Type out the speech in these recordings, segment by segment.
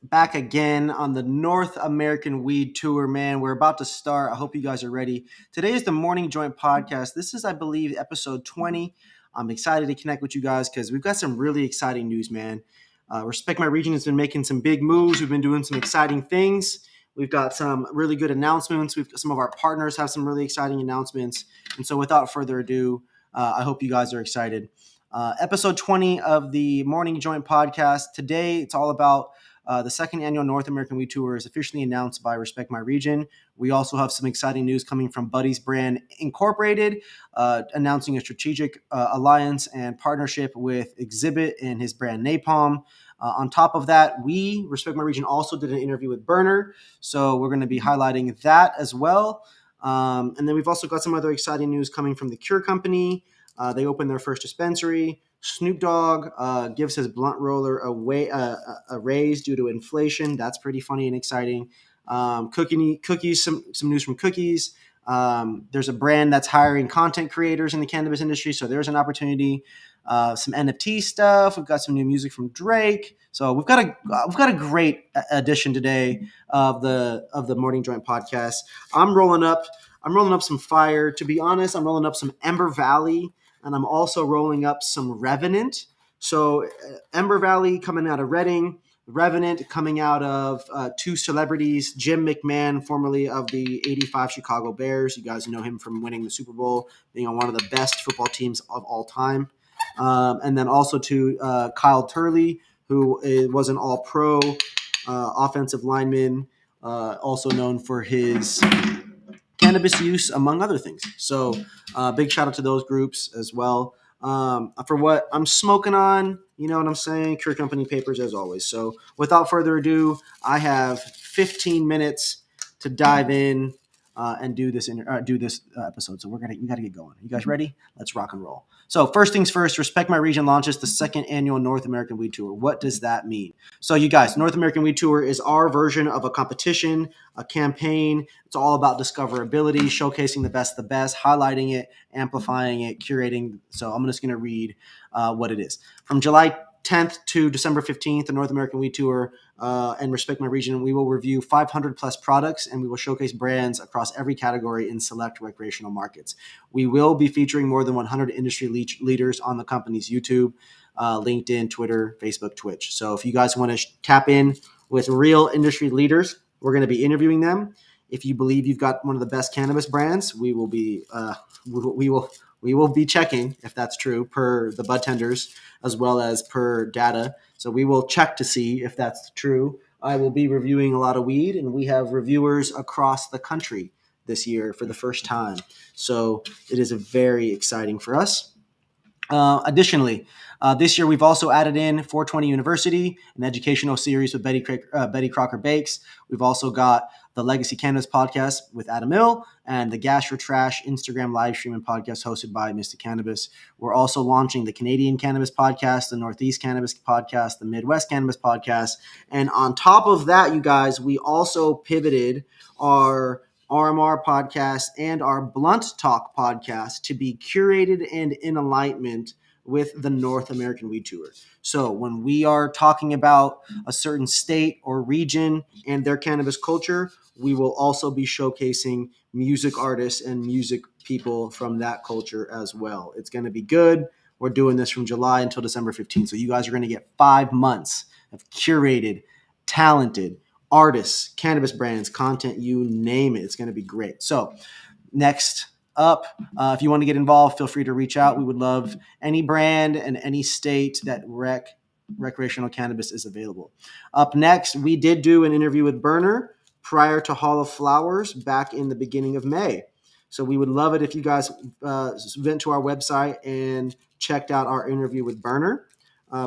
back again on the North American Weed Tour, man. We're about to start. I hope you guys are ready. Today is the Morning Joint Podcast. This is, I believe, episode 20. I'm excited to connect with you guys because we've got some really exciting news, man. Respect My Region has been making some big moves. We've been doing some exciting things. We've got some really good announcements. Some of our partners have some really exciting announcements. And so without further ado, I hope you guys are excited. Episode 20 of the Morning Joint Podcast. Today, it's all about the second annual North American Weed Tour is officially announced by Respect My Region. We also have some exciting news coming from Buddy's Brand Incorporated, announcing a strategic alliance and partnership with Xzibit and his brand Napalm. On top of that, we, Respect My Region, also did an interview with Berner. So we're going to be highlighting that as well. And then we've also got some other exciting news coming from the Cure Company. They opened their first dispensary. Snoop Dogg gives his blunt roller a raise due to inflation. That's pretty funny and exciting. Cookies, some news from Cookies. There's a brand that's hiring content creators in the cannabis industry, so there's an opportunity. Some NFT stuff. We've got some new music from Drake. So we've got a great edition today of the Morning Joint Podcast. I'm rolling up some fire. To be honest, I'm rolling up some Ember Valley. And I'm also rolling up some Revenant. So Ember Valley coming out of Reading, Revenant coming out of two celebrities, Jim McMahon, formerly of the '85 Chicago Bears. You guys know him from winning the Super Bowl, being on one of the best football teams of all time. And then also to Kyle Turley, who was an all-pro offensive lineman, also known for his cannabis use, among other things. So big shout out to those groups as well. For what I'm smoking on, you know what I'm saying? Cure Company papers as always. So without further ado, I have 15 minutes to dive in and do this episode. So we got to get going. You guys ready? Let's rock and roll. So first things first, Respect My Region launches the second annual North American Weed Tour. What does that mean? So you guys, North American Weed Tour is our version of a competition, a campaign. It's all about discoverability, showcasing the best, highlighting it, amplifying it, curating. So I'm just going to read what it is. From July 10th to December 15th, the North American Weed Tour and Respect My Region, we will review 500 plus products and we will showcase brands across every category in select recreational markets. We will be featuring more than 100 industry leaders on the company's YouTube, LinkedIn, Twitter, Facebook, Twitch. So if you guys want to tap in with real industry leaders, we're going to be interviewing them. If you believe you've got one of the best cannabis brands, we will be checking if that's true per the bud tenders as well as per data. So we will check to see if that's true. I will be reviewing a lot of weed, and we have reviewers across the country this year for the first time. So it is very exciting for us. Additionally, this year we've also added in 420 University, an educational series with Betty Crocker Bakes. We've also got the Legacy Cannabis podcast with Adam Mill and the Gas for Trash Instagram live streaming podcast hosted by Mr. Cannabis. We're also launching the Canadian Cannabis podcast, the Northeast Cannabis podcast, the Midwest Cannabis podcast. And on top of that, you guys, we also pivoted our RMR podcast and our Blunt Talk podcast to be curated and in alignment with the North American Weed Tour. So when we are talking about a certain state or region and their cannabis culture, we will also be showcasing music artists and music people from that culture as well. It's going to be good. We're doing this from July until December 15th. So you guys are going to get 5 months of curated, talented artists, cannabis brands, content, you name it. It's going to be great. So next up, if you want to get involved, feel free to reach out. We would love any brand and any state that recreational cannabis is available. Up next, we did do an interview with Berner prior to Hall of Flowers back in the beginning of May. So we would love it if you guys went to our website and checked out our interview with Berner.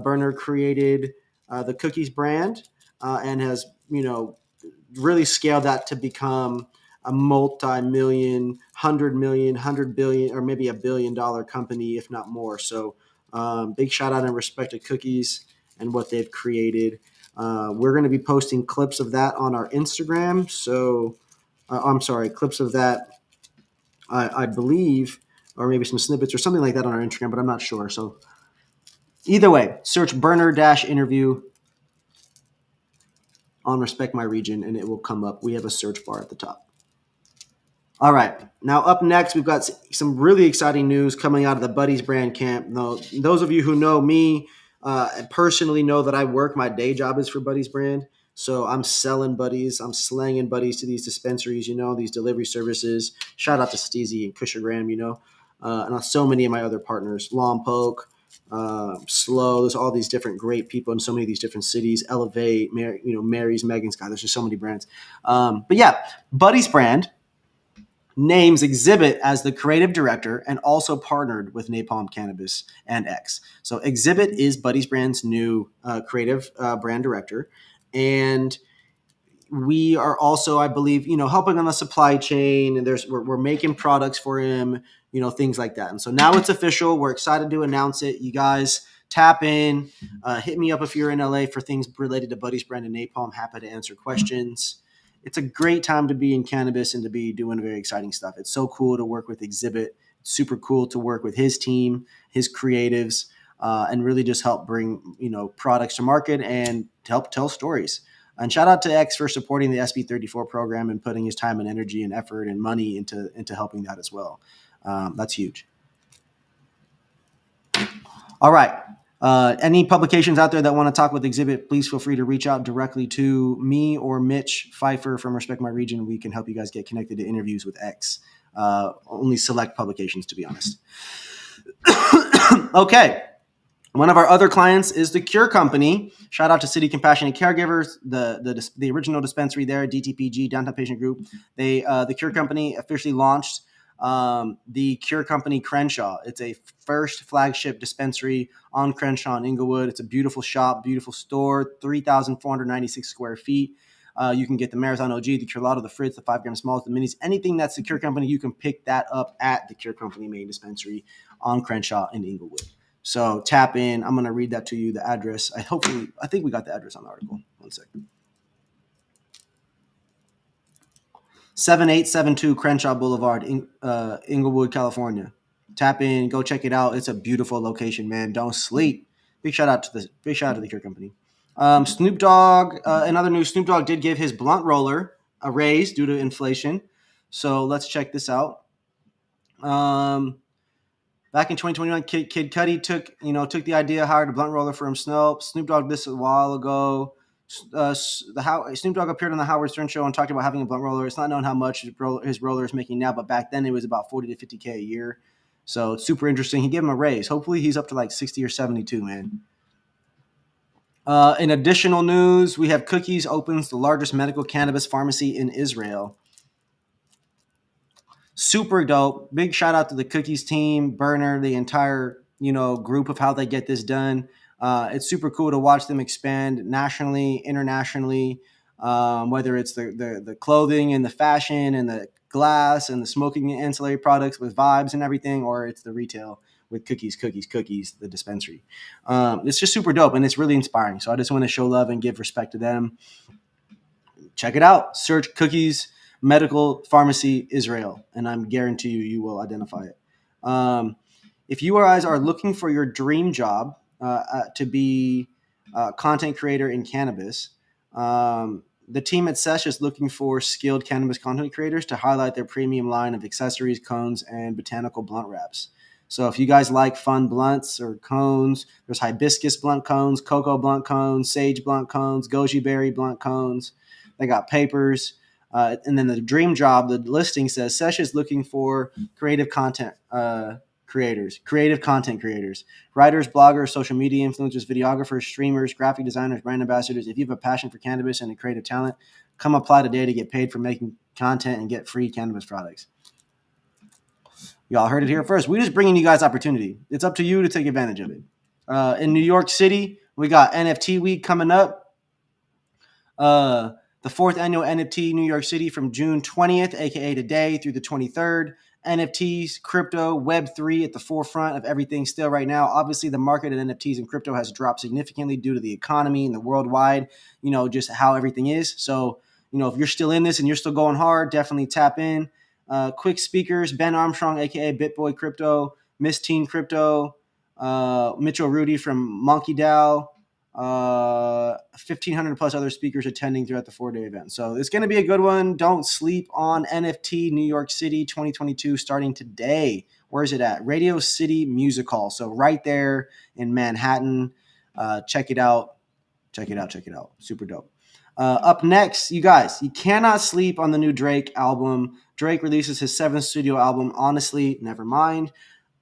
Berner created the Cookies brand and has, really scaled that to become a multi-million, 100 million, 100 billion, or maybe $1 billion company, if not more. So big shout out and respect to Cookies and what they've created. We're going to be posting clips of that on our Instagram. So clips of that, I believe, or maybe some snippets or something like that on our Instagram, but I'm not sure. So either way, search Berner-interview on Respect My Region, and it will come up. We have a search bar at the top. All right. Now, up next, we've got some really exciting news coming out of the Buddies brand camp. Now, those of you who know me personally know that I work. My day job is for Buddies brand. So I'm selling Buddies. I'm slanging Buddies to these dispensaries, these delivery services. Shout out to Steezy and Kushagram, and so many of my other partners, Lompoke, Slow. There's all these different great people in so many of these different cities. Elevate, Mary's, Megan's. God, there's just so many brands. But yeah, Buddies brand names Xzibit as the creative director and also partnered with Napalm Cannabis and X. So Xzibit is Buddy's Brand's new creative brand director. And we are also, I believe, helping on the supply chain, and we're making products for him, things like that. And so now it's official. We're excited to announce it. You guys tap in, hit me up if you're in LA for things related to Buddy's brand and Napalm. Happy to answer questions. It's a great time to be in cannabis and to be doing very exciting stuff. It's so cool to work with Xzibit. It's super cool to work with his team, his creatives, and really just help bring products to market and to help tell stories. And shout out to X for supporting the SB34 program and putting his time and energy and effort and money into helping that as well. That's huge. All right. Any publications out there that want to talk with Xzibit, please feel free to reach out directly to me or Mitch Pfeiffer from Respect My Region. We can help you guys get connected to interviews with X. Only select publications, to be honest. Okay. One of our other clients is the Cure Company. Shout out to City Compassionate Caregivers, the original dispensary there, DTPG, Downtown Patient Group. The Cure Company officially launched the Cure Company Crenshaw. It's a first flagship dispensary on Crenshaw in Inglewood. It's a beautiful shop, beautiful store, 3,496 square feet. You can get the Marathon OG, the Cure Lotto, the Fritz, the 5 gram smalls, the minis, anything that's the Cure Company, you can pick that up at the Cure Company main dispensary on Crenshaw in Inglewood. So tap in. I'm going to read that to you, the address. I think we got the address on the article. One second. 7872 Crenshaw Boulevard, Inglewood, California. Tap in, go check it out. It's a beautiful location, man. Don't sleep. Big shout out to the Cure Company. Snoop Dogg, another news. Snoop Dogg did give his blunt roller a raise due to inflation. So let's check this out. Back in 2021, Kid Cudi took the idea, hired a blunt roller for him. Snoop Dogg this a while ago. Snoop Dogg appeared on the Howard Stern show and talked about having a blunt roller. It's not known how much his roller is making now, but back then it was about 40 to 50K a year. So it's super interesting. He gave him a raise. Hopefully he's up to like 60 or 72, man. In additional news, we have Cookies opens the largest medical cannabis pharmacy in Israel. Super dope. Big shout out to the Cookies team, Berner, the entire group of how they get this done. It's super cool to watch them expand nationally, internationally, whether it's the clothing and the fashion and the glass and the smoking and ancillary products with vibes and everything, or it's the retail with Cookies, the dispensary. It's just super dope and it's really inspiring. So I just want to show love and give respect to them. Check it out. Search Cookies Medical Pharmacy Israel, and I'm guarantee you will identify it. If you guys are looking for your dream job to be a content creator in cannabis, the team at Sesh is looking for skilled cannabis content creators to highlight their premium line of accessories, cones, and botanical blunt wraps. So if you guys like fun blunts or cones, there's hibiscus blunt cones, cocoa blunt cones, sage blunt cones, goji berry blunt cones. They got papers. And then the dream job, the listing says Sesh is looking for creative content creators, writers, bloggers, social media influencers, videographers, streamers, graphic designers, brand ambassadors. If you have a passion for cannabis and a creative talent, come apply today to get paid for making content and get free cannabis products. Y'all heard it here first. We're just bringing you guys opportunity. It's up to you to take advantage of it. In New York City, we got NFT Week coming up. The 4th annual NFT New York City from June 20th, aka today, through the 23rd. NFTs, crypto, Web3 at the forefront of everything still right now. Obviously, the market in NFTs and crypto has dropped significantly due to the economy and the worldwide, just how everything is. So, if you're still in this and you're still going hard, definitely tap in. Quick speakers, Ben Armstrong, aka BitBoy Crypto, Miss Teen Crypto, Mitchell Rudy from Monkey DAO, 1,500 plus other speakers attending throughout the 4-day event. So it's going to be a good one. Don't sleep on NFT New York City 2022 starting today. Where is it at? Radio City Music Hall. So right there in Manhattan. Check it out. Check it out. Check it out. Super dope. Up next, you guys, you cannot sleep on the new Drake album. Drake releases his 7th studio album, Honestly, Nevermind.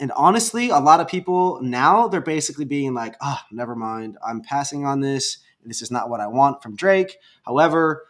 And honestly, a lot of people now, they're basically being like, never mind. I'm passing on this. This is not what I want from Drake. However,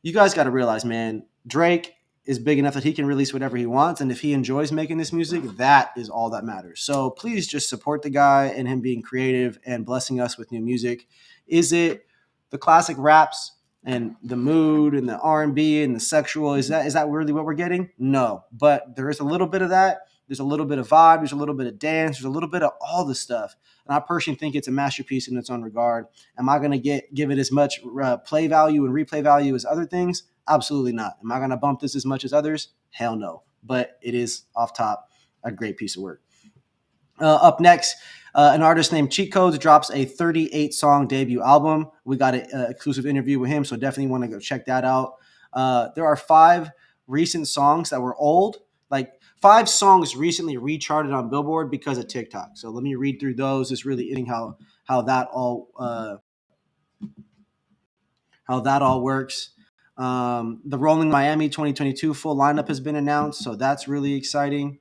you guys got to realize, man, Drake is big enough that he can release whatever he wants. And if he enjoys making this music, that is all that matters. So please just support the guy and him being creative and blessing us with new music. Is it the classic raps and the mood and the R&B and the sexual? Is that really what we're getting? No, but there is a little bit of that. There's a little bit of vibe. There's a little bit of dance. There's a little bit of all the stuff. And I personally think it's a masterpiece in its own regard. Am I going to give it as much play value and replay value as other things? Absolutely not. Am I going to bump this as much as others? Hell no. But it is off top a great piece of work. Up next, an artist named Cheat Codes drops a 38-song debut album. We got an exclusive interview with him, so definitely want to go check that out. There are 5 recent songs that were old, like 5 songs recently recharted on Billboard because of TikTok. So let me read through those. It's really interesting how that all works. The Rolling Miami 2022 full lineup has been announced, so that's really exciting.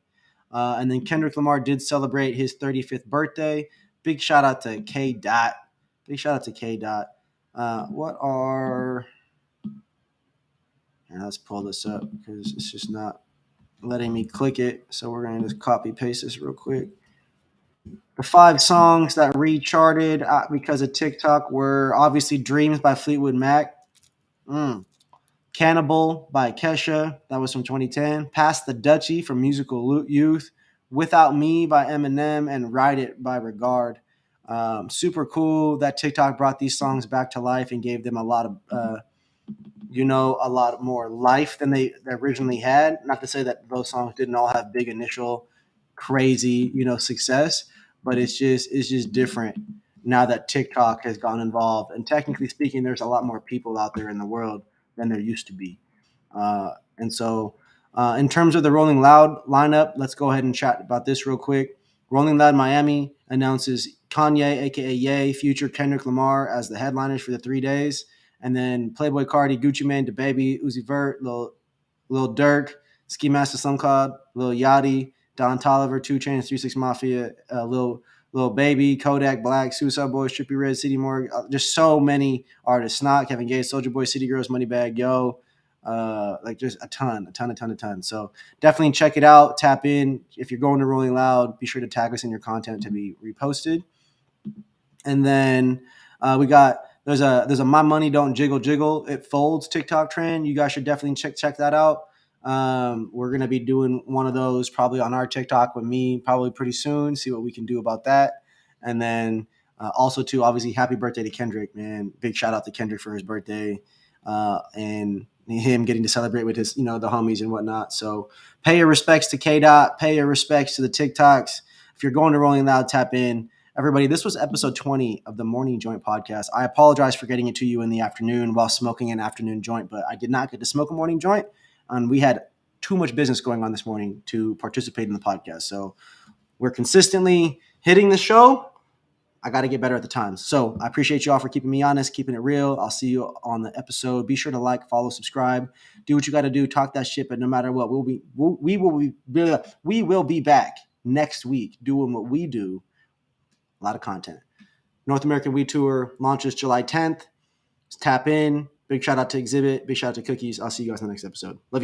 And then Kendrick Lamar did celebrate his 35th birthday. Big shout out to K. Dot. Big shout out to K. Dot. Let's pull this up because it's just not letting me click it. So we're going to just copy paste this real quick. The 5 songs that recharted because of TikTok were obviously Dreams by Fleetwood Mac. Cannibal by Kesha, that was from 2010. Pass the Dutchie from Musical Youth. Without Me by Eminem, and Ride It by Regard. Super cool that TikTok brought these songs back to life and gave them a lot more life than they originally had. Not to say that those songs didn't all have big initial crazy, success, but it's just different now that TikTok has gotten involved. And technically speaking, there's a lot more people out there in the world than there used to be. And so in terms of the Rolling Loud lineup, let's go ahead and chat about this real quick. Rolling Loud Miami announces Kanye, a.k.a. Ye, Future, Kendrick Lamar as the headliners for the 3 days. And then Playboy Cardi, Gucci Mane, DaBaby, Uzi Vert, Lil Durk, Ski Master Slum God, Lil Yachty, Don Toliver, 2 Chainz, 3 6 Mafia, Lil Baby, Kodak Black, Suicide Boys, Trippie Redd, City Morgue, just so many artists. Snot, Kevin Gates, Soulja Boy, City Girls, Moneybagg Yo, just a ton. So definitely check it out. Tap in. If you're going to Rolling Loud, be sure to tag us in your content to be reposted. And then there's a My Money Don't Jiggle It Folds TikTok trend. You guys should definitely check that out. We're gonna be doing one of those probably on our TikTok with me probably pretty soon. See what we can do about that. And then also too, obviously, happy birthday to Kendrick, man! Big shout out to Kendrick for his birthday and him getting to celebrate with his the homies and whatnot. So pay your respects to K. Dot. Pay your respects to the TikToks. If you're going to Rolling Loud, tap in. Everybody, this was episode 20 of the Morning Joint Podcast. I apologize for getting it to you in the afternoon while smoking an afternoon joint, but I did not get to smoke a morning joint. And we had too much business going on this morning to participate in the podcast. So we're consistently hitting the show. I got to get better at the times. So I appreciate you all for keeping me honest, keeping it real. I'll see you on the episode. Be sure to like, follow, subscribe, do what you got to do, talk that shit. But no matter what, we will be back next week doing what we do. A lot of content. North American Weed Tour launches July 10th. Tap in. Big shout out to Xzibit. Big shout out to Cookies. I'll see you guys in the next episode. Love you guys.